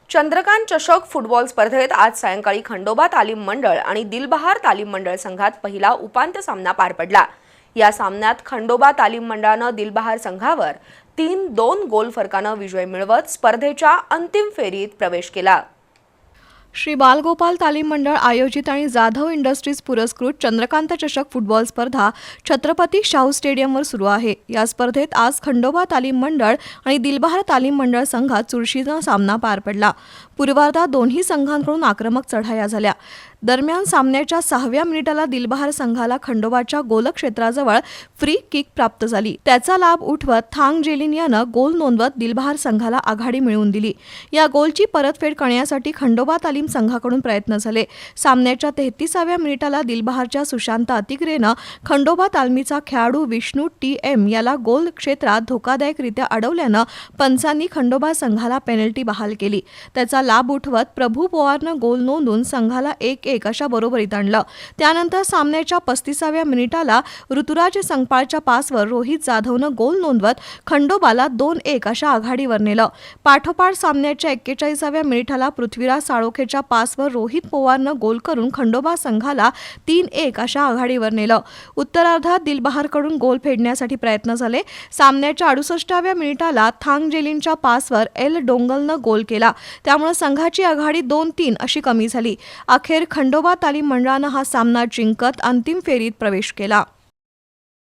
चंद्रकांत चषक फुटबॉल स्पर्धेत आज सायंकाळी खंडोबा तालीम मंडळ आणि दिलबहार तालीम मंडळ संघात पहिला उपांत्य सामना पार पडला। या सामन्यात खंडोबा तालीम मंडळाने दिलबहार संघावर 3-2 गोल फरकाने विजय मिळवत स्पर्धेच्या अंतिम फेरीत प्रवेश केला। श्री बालगोपाल तालीम मंडळ आयोजित आणि जाधव इंडस्ट्रीज पुरस्कृत चंद्रकांत चषक फुटबॉल स्पर्धा छत्रपती शाहू स्टेडियमवर सुरू आहे। या स्पर्धेत आज खंडोबा तालीम मंडळ आणि दिलबहार तालीम मंडळ संघात चुरशीचा सामना पार पडला। पूर्वार्धात दोन्ही संघांकडून आक्रमक चढाया झाल्या। दरम्यान सामन्याच्या 6व्या मिनिटाला दिलबहार संघाला खंडोबाच्या गोलक्षेत्राजवळ फ्री किक प्राप्त झाली। त्याचा लाभ उठवत थांग जेलिन यानं गोल नोंदवत दिलबहार संघाला आघाडी मिळवून दिली। या गोलची परतफेड करण्यासाठी खंडोबा तालीम संघाकडून प्रयत्न झाले। सामन्याच्या 33व्या मिनिटाला दिलबहारच्या सुशांत अतिग्रेनं खंडोबा तालमीचा खेळाडू विष्णू TM याला गोल क्षेत्रात धोकादायकरित्या अडवल्यानं पंचांनी खंडोबा संघाला पेनल्टी बहाल केली। त्याचा लाभ उठवत प्रभू पवारनं गोल नोंदवून संघाला 1-1 अशा बरोबरीत आणलं। त्यानंतर सामन्याच्या 35व्या मिनिटाला ऋतुराज संकपाळच्या पासवर रोहित जाधवनं गोल नोंदवत खंडोबाला 2-1 अशा आघाडीवर नेलं। पाठोपाठ सामन्याच्या 41व्या मिनिटाला पृथ्वीराज साळोखेच्या पासवर रोहित पवारनं गोल करून खंडोबा संघाला 3-1 अशा आघाडीवर नेलं। उत्तरार्धात दिलबहारकडून गोल फेडण्यासाठी प्रयत्न झाले। सामन्याच्या 68व्या मिनिटाला थांग जेलिनच्या पासवर एल डोंगलनं गोल केला। त्यामुळे संघाची आघाडी 2-3 अशी कमी झाली। अखेर खंडोबा तालीम मंडळानं हा सामना जिंकत अंतिम फेरीत प्रवेश केला।